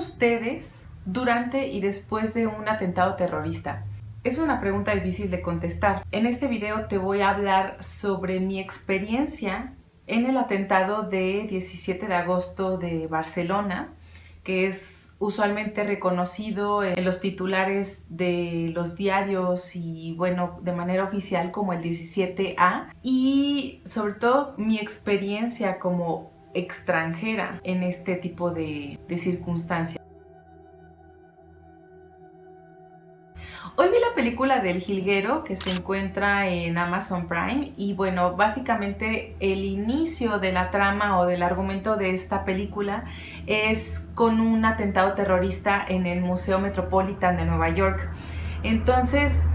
ustedes durante y después de un atentado terrorista? Es una pregunta difícil de contestar. En este video te voy a hablar sobre mi experiencia en el atentado de 17 de agosto de Barcelona, que es usualmente reconocido en los titulares de los diarios y bueno, de manera oficial como el 17A, y sobre todo mi experiencia como extranjera en este tipo de circunstancias. Hoy vi la película del Jilguero, que se encuentra en Amazon Prime, y bueno, básicamente el inicio de la trama o del argumento de esta película es con un atentado terrorista en el Museo Metropolitan de Nueva York. Entonces,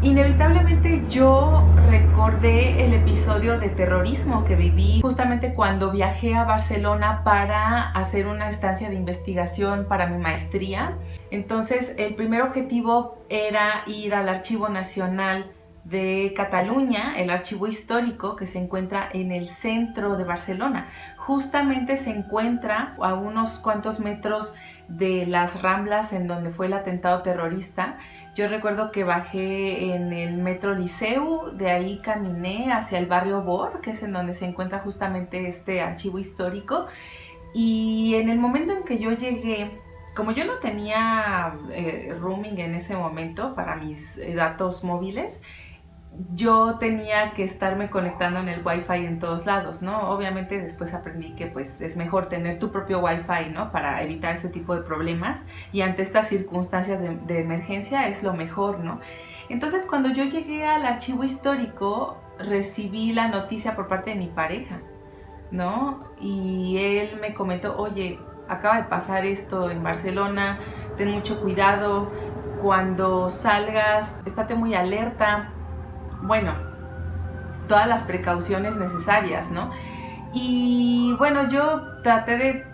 inevitablemente yo recordé el episodio de terrorismo que viví justamente cuando viajé a Barcelona para hacer una estancia de investigación para mi maestría. Entonces el primer objetivo era ir al Archivo Nacional de Cataluña, el archivo histórico que se encuentra en el centro de Barcelona. Justamente se encuentra a unos cuantos metros de las Ramblas en donde fue el atentado terrorista. Yo recuerdo que bajé en el Metro Liceu, de ahí caminé hacia el barrio Bor, que es en donde se encuentra justamente este archivo histórico, y en el momento en que yo llegué, como yo no tenía roaming en ese momento para mis datos móviles, yo tenía que estarme conectando en el Wi-Fi en todos lados, ¿no? Obviamente después aprendí que pues es mejor tener tu propio Wi-Fi, ¿no? Para evitar ese tipo de problemas, y ante estas circunstancias de emergencia es lo mejor, ¿no? Entonces cuando yo llegué al archivo histórico recibí la noticia por parte de mi pareja, ¿no? Y él me comentó, oye, acaba de pasar esto en Barcelona, ten mucho cuidado, cuando salgas, estate muy alerta. Bueno, todas las precauciones necesarias, ¿no? Y bueno, yo traté de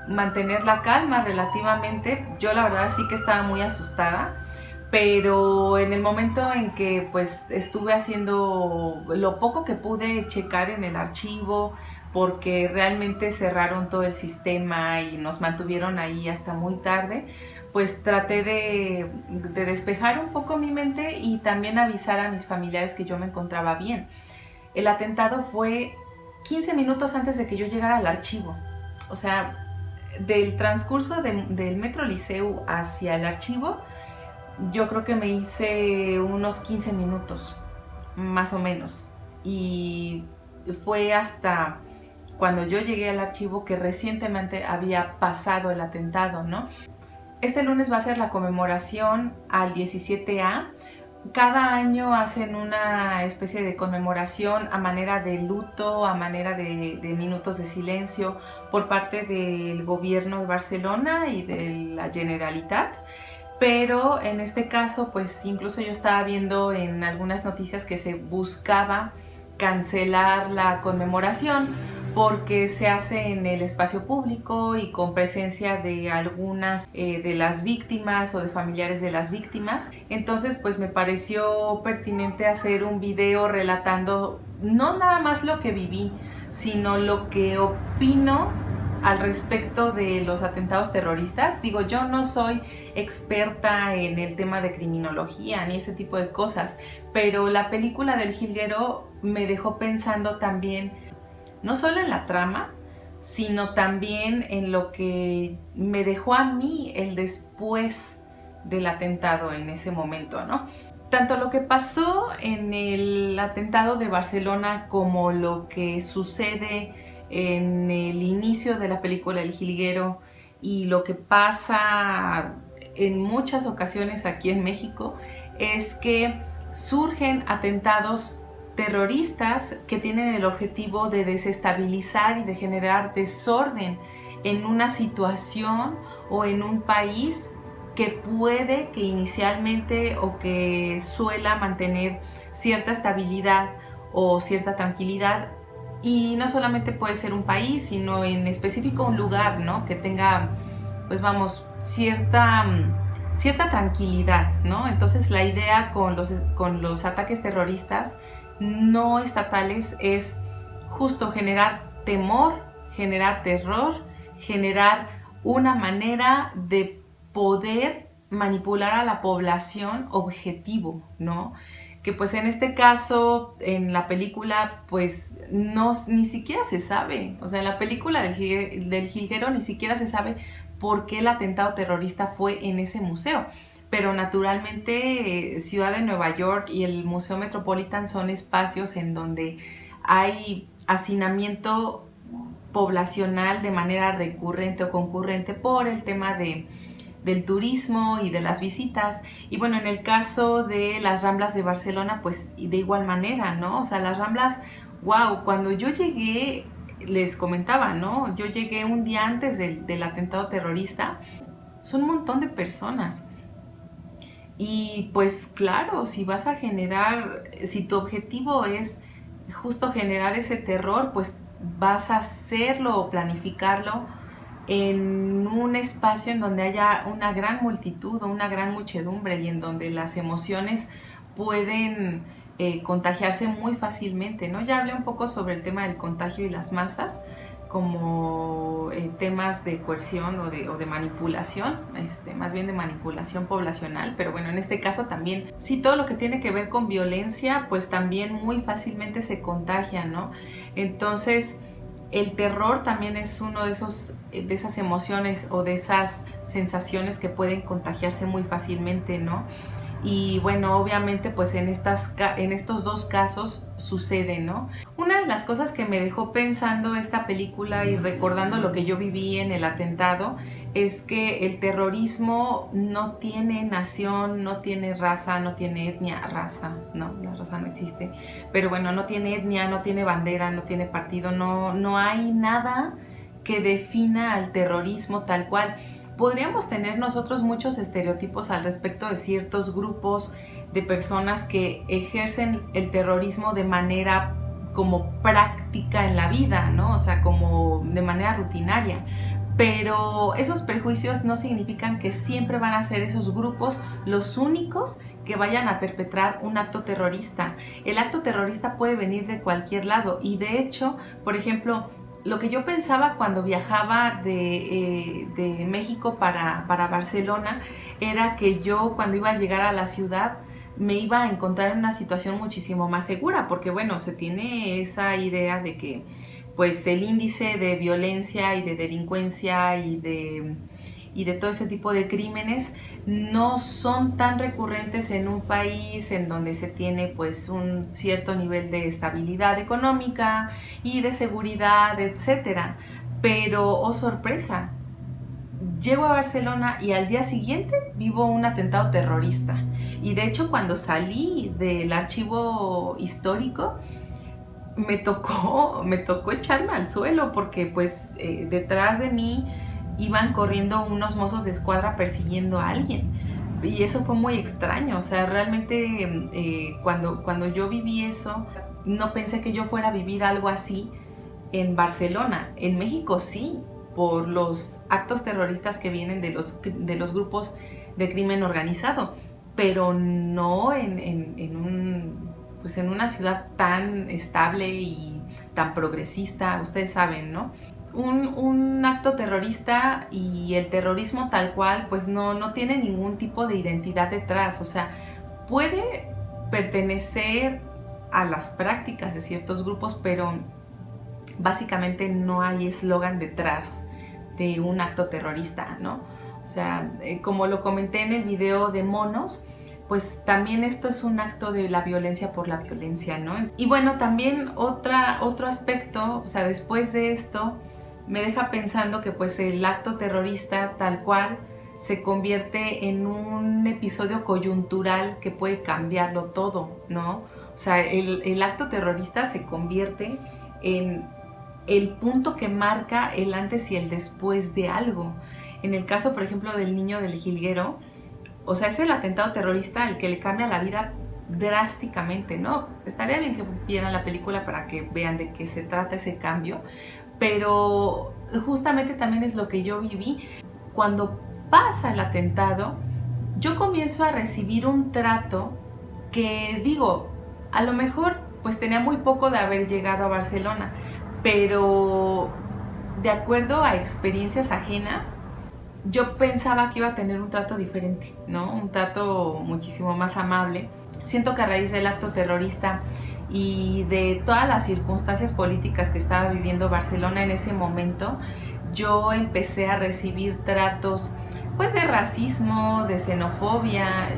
mantener la calma relativamente. Yo la verdad sí que estaba muy asustada, pero en el momento en que pues estuve haciendo lo poco que pude checar en el archivo, porque realmente cerraron todo el sistema y nos mantuvieron ahí hasta muy tarde, pues traté de despejar un poco mi mente y también avisar a mis familiares que yo me encontraba bien. El atentado fue 15 minutos antes de que yo llegara al archivo. O sea, del transcurso del Metro Liceu hacia el archivo, yo creo que me hice unos 15 minutos, más o menos. Y fue hasta cuando yo llegué al archivo que recientemente había pasado el atentado, ¿no? Este lunes va a ser la conmemoración al 17A. Cada año hacen una especie de conmemoración a manera de luto, a manera de minutos de silencio por parte del gobierno de Barcelona y de la Generalitat. Pero en este caso, pues incluso yo estaba viendo en algunas noticias que se buscaba cancelar la conmemoración porque se hace en el espacio público y con presencia de algunas de las víctimas o de familiares de las víctimas. Entonces pues me pareció pertinente hacer un video relatando no nada más lo que viví, sino lo que opino al respecto de los atentados terroristas. Digo, yo no soy experta en el tema de criminología ni ese tipo de cosas, pero la película del Jilguero me dejó pensando también no solo en la trama, sino también en lo que me dejó a mí el después del atentado en ese momento, ¿no? Tanto lo que pasó en el atentado de Barcelona como lo que sucede en el inicio de la película El Jilguero y lo que pasa en muchas ocasiones aquí en México es que surgen atentados terroristas que tienen el objetivo de desestabilizar y de generar desorden en una situación o en un país que puede que inicialmente o que suela mantener cierta estabilidad o cierta tranquilidad. Y no solamente puede ser un país, sino en específico un lugar, ¿no? Que tenga, pues vamos, cierta tranquilidad, ¿no? Entonces la idea con los ataques terroristas no estatales es justo generar temor, generar terror, generar una manera de poder manipular a la población objetivo, ¿no? Que pues en este caso, en la película, pues no, ni siquiera se sabe, o sea, en la película del jilguero ni siquiera se sabe por qué el atentado terrorista fue en ese museo. Pero naturalmente Ciudad de Nueva York y el Museo Metropolitan son espacios en donde hay hacinamiento poblacional de manera recurrente o concurrente por el tema del turismo y de las visitas. Y bueno, en el caso de las Ramblas de Barcelona, pues de igual manera, ¿no? O sea, las Ramblas, wow, cuando yo llegué, les comentaba, ¿no? Yo llegué un día antes del atentado terrorista, son un montón de personas. Y pues claro, si vas a generar, si tu objetivo es justo generar ese terror, pues vas a hacerlo o planificarlo en un espacio en donde haya una gran multitud o una gran muchedumbre y en donde las emociones pueden contagiarse muy fácilmente, ¿no? Ya hablé un poco sobre el tema del contagio y las masas como temas de coerción o de manipulación, más bien de manipulación poblacional, pero bueno, en este caso también, sí, todo lo que tiene que ver con violencia, pues también muy fácilmente se contagia, ¿no? Entonces, el terror también es uno de esas emociones o de esas sensaciones que pueden contagiarse muy fácilmente, ¿no? Y bueno, obviamente pues en estos dos casos sucede, ¿no? Una de las cosas que me dejó pensando esta película y recordando lo que yo viví en el atentado es que el terrorismo no tiene nación, no tiene raza, no tiene etnia, raza, no, la raza no existe, pero bueno, no tiene etnia, no tiene bandera, no tiene partido, no hay nada que defina al terrorismo tal cual. Podríamos tener nosotros muchos estereotipos al respecto de ciertos grupos de personas que ejercen el terrorismo de manera como práctica en la vida, ¿no? O sea, como de manera rutinaria. Pero esos prejuicios no significan que siempre van a ser esos grupos los únicos que vayan a perpetrar un acto terrorista. El acto terrorista puede venir de cualquier lado y de hecho, por ejemplo, lo que yo pensaba cuando viajaba de México para Barcelona era que yo cuando iba a llegar a la ciudad me iba a encontrar en una situación muchísimo más segura, porque bueno, se tiene esa idea de que pues el índice de violencia y de delincuencia y de todo ese tipo de crímenes no son tan recurrentes en un país en donde se tiene pues un cierto nivel de estabilidad económica y de seguridad, etcétera. Pero, oh sorpresa, llego a Barcelona y al día siguiente vivo un atentado terrorista. Y de hecho cuando salí del archivo histórico me tocó echarme al suelo porque pues detrás de mí iban corriendo unos mozos de escuadra persiguiendo a alguien. Y eso fue muy extraño, o sea, realmente cuando yo viví eso, no pensé que yo fuera a vivir algo así en Barcelona. En México sí, por los actos terroristas que vienen de los grupos de crimen organizado, pero no pues en una ciudad tan estable y tan progresista, ustedes saben, ¿no? Un acto terrorista y el terrorismo tal cual, pues no tiene ningún tipo de identidad detrás, o sea, puede pertenecer a las prácticas de ciertos grupos, pero básicamente no hay eslogan detrás de un acto terrorista, ¿no? O sea, como lo comenté en el video de Monos, pues también esto es un acto de la violencia por la violencia, ¿no? Y bueno, también otro aspecto, o sea, después de esto, me deja pensando que pues el acto terrorista tal cual se convierte en un episodio coyuntural que puede cambiarlo todo, ¿no? O sea, el acto terrorista se convierte en el punto que marca el antes y el después de algo. En el caso, por ejemplo, del niño del jilguero, o sea, es el atentado terrorista el que le cambia la vida drásticamente, ¿no? Estaría bien que vieran la película para que vean de qué se trata ese cambio, pero justamente también es lo que yo viví. Cuando pasa el atentado, yo comienzo a recibir un trato que digo, a lo mejor pues tenía muy poco de haber llegado a Barcelona, pero de acuerdo a experiencias ajenas, yo pensaba que iba a tener un trato diferente, ¿no? Un trato muchísimo más amable. Siento que a raíz del acto terrorista y de todas las circunstancias políticas que estaba viviendo Barcelona en ese momento, yo empecé a recibir tratos pues de racismo, de xenofobia.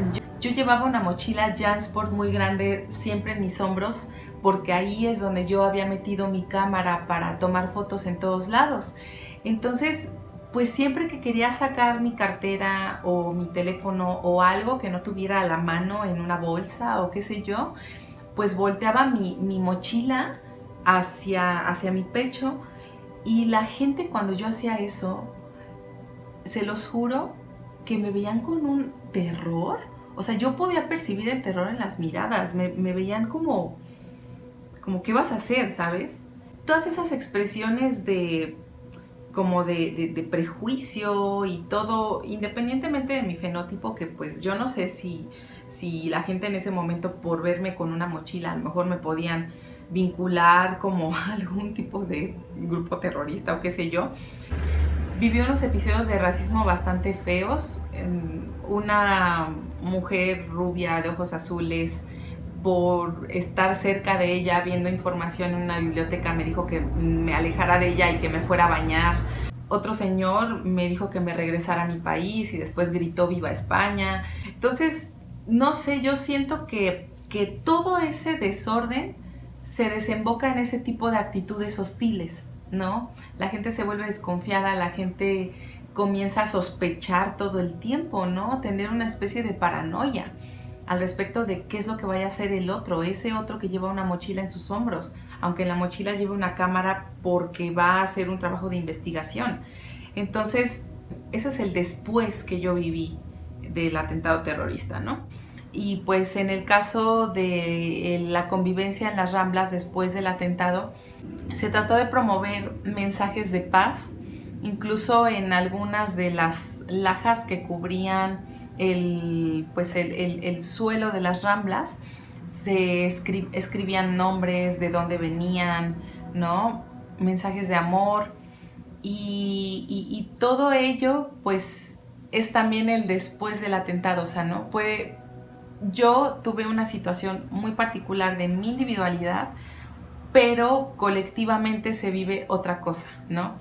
Yo llevaba una mochila Jansport muy grande siempre en mis hombros, porque ahí es donde yo había metido mi cámara para tomar fotos en todos lados. Entonces, pues siempre que quería sacar mi cartera o mi teléfono o algo que no tuviera a la mano en una bolsa o qué sé yo, pues volteaba mi mochila hacia mi pecho, y la gente, cuando yo hacía eso, se los juro que me veían con un terror. O sea, yo podía percibir el terror en las miradas, me veían como ¿qué vas a hacer, sabes? Todas esas expresiones de prejuicio y todo, independientemente de mi fenotipo, que pues yo no sé si la gente en ese momento, por verme con una mochila, a lo mejor me podían vincular como algún tipo de grupo terrorista o qué sé yo. Vivió unos episodios de racismo bastante feos. Una mujer rubia de ojos azules, por estar cerca de ella viendo información en una biblioteca, me dijo que me alejara de ella y que me fuera a bañar. Otro señor me dijo que me regresara a mi país y después gritó "Viva España". Entonces, no sé, yo siento que todo ese desorden se desemboca en ese tipo de actitudes hostiles, ¿no? La gente se vuelve desconfiada, la gente comienza a sospechar todo el tiempo, ¿no? Tener una especie de paranoia al respecto de qué es lo que vaya a hacer el otro, ese otro que lleva una mochila en sus hombros, aunque en la mochila lleve una cámara porque va a hacer un trabajo de investigación. Entonces, ese es el después que yo viví del atentado terrorista, ¿no? Y pues en el caso de la convivencia en las Ramblas después del atentado, se trató de promover mensajes de paz, incluso en algunas de las lajas que cubrían el suelo de las Ramblas, se escribían nombres, de dónde venían, ¿no? Mensajes de amor, y todo ello pues es también el después del atentado. O sea, ¿no? Yo tuve una situación muy particular de mi individualidad, pero colectivamente se vive otra cosa, ¿no?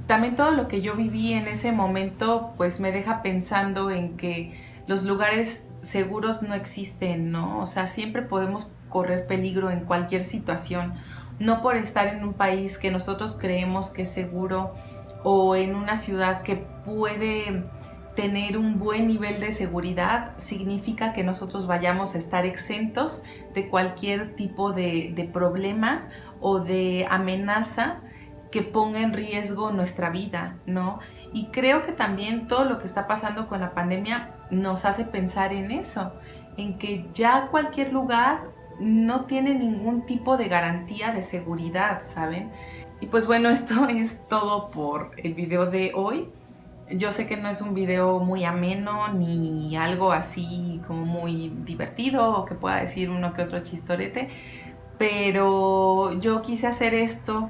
También todo lo que yo viví en ese momento pues me deja pensando en que los lugares seguros no existen, ¿no? O sea, siempre podemos correr peligro en cualquier situación, no por estar en un país que nosotros creemos que es seguro o en una ciudad que puede tener un buen nivel de seguridad, significa que nosotros vayamos a estar exentos de cualquier tipo de problema o de amenaza que ponga en riesgo nuestra vida, ¿no? Y creo que también todo lo que está pasando con la pandemia nos hace pensar en eso, en que ya cualquier lugar no tiene ningún tipo de garantía de seguridad, ¿saben? Y pues bueno, esto es todo por el video de hoy. Yo sé que no es un video muy ameno ni algo así como muy divertido o que pueda decir uno que otro chistorete, pero yo quise hacer esto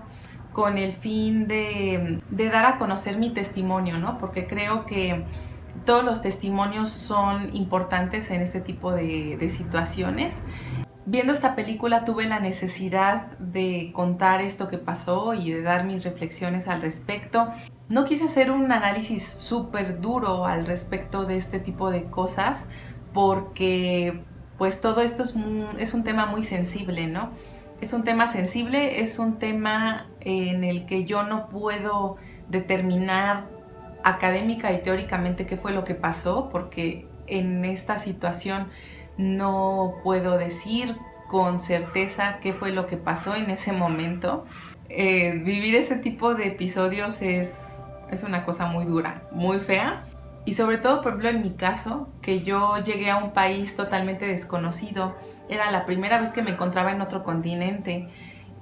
con el fin de dar a conocer mi testimonio, ¿no? Porque creo que todos los testimonios son importantes en este tipo de situaciones. Viendo esta película tuve la necesidad de contar esto que pasó y de dar mis reflexiones al respecto. No quise hacer un análisis súper duro al respecto de este tipo de cosas porque pues todo esto es un tema muy sensible, ¿no? Es un tema sensible, es un tema en el que yo no puedo determinar académica y teóricamente qué fue lo que pasó, porque en esta situación no puedo decir con certeza qué fue lo que pasó en ese momento. Vivir ese tipo de episodios es una cosa muy dura, muy fea. Y sobre todo, por ejemplo, en mi caso, que yo llegué a un país totalmente desconocido. Era la primera vez que me encontraba en otro continente,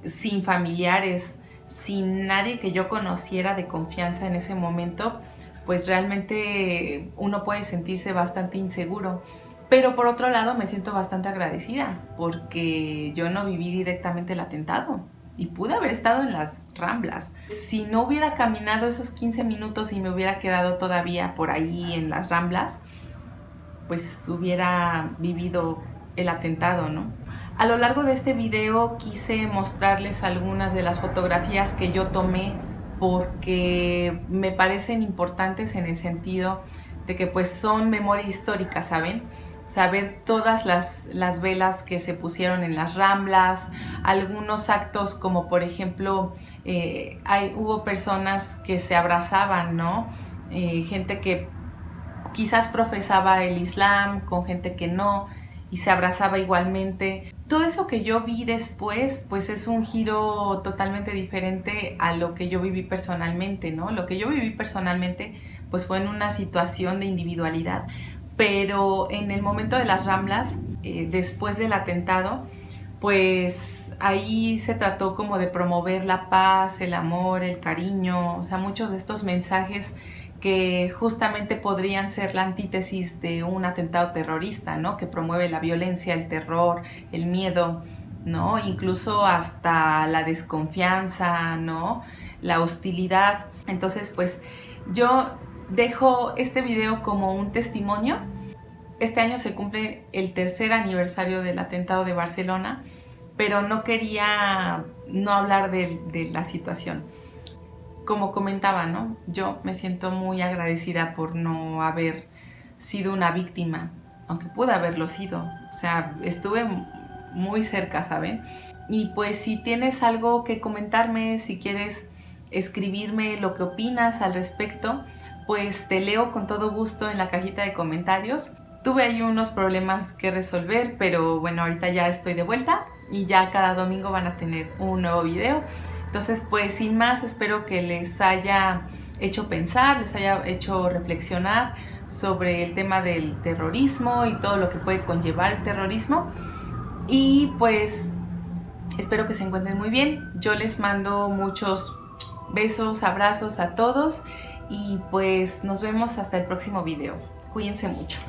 sin familiares, sin nadie que yo conociera de confianza en ese momento. Pues realmente uno puede sentirse bastante inseguro. Pero por otro lado me siento bastante agradecida porque yo no viví directamente el atentado. y pude haber estado en las Ramblas. Si no hubiera caminado esos 15 minutos y me hubiera quedado todavía por ahí en las Ramblas, pues hubiera vivido el atentado, ¿no? A lo largo de este video quise mostrarles algunas de las fotografías que yo tomé porque me parecen importantes en el sentido de que pues son memoria histórica, ¿saben? Saber todas las velas que se pusieron en las Ramblas, algunos actos como por ejemplo hubo personas que se abrazaban, ¿no? Gente que quizás profesaba el Islam con gente que no y se abrazaba igualmente. Todo eso que yo vi después pues es un giro totalmente diferente a lo que yo viví personalmente, ¿no? Lo que yo viví personalmente pues fue en una situación de individualidad, pero en el momento de las Ramblas, después del atentado, pues ahí se trató como de promover la paz, el amor, el cariño, o sea, muchos de estos mensajes que justamente podrían ser la antítesis de un atentado terrorista, ¿no? Que promueve la violencia, el terror, el miedo, ¿no? Incluso hasta la desconfianza, ¿no? La hostilidad. Entonces, pues yo dejo este video como un testimonio. Este año se cumple el 3er aniversario del atentado de Barcelona, pero no quería no hablar de la situación. Como comentaba, ¿no? Yo me siento muy agradecida por no haber sido una víctima, aunque pude haberlo sido. O sea, estuve muy cerca, ¿saben? Y pues si tienes algo que comentarme, si quieres escribirme lo que opinas al respecto, pues te leo con todo gusto en la cajita de comentarios. Tuve ahí unos problemas que resolver, pero bueno, ahorita ya estoy de vuelta y ya cada domingo van a tener un nuevo video. Entonces, pues sin más, espero que les haya hecho pensar, les haya hecho reflexionar sobre el tema del terrorismo y todo lo que puede conllevar el terrorismo. Y pues espero que se encuentren muy bien. Yo les mando muchos besos, abrazos a todos y pues nos vemos hasta el próximo video. Cuídense mucho.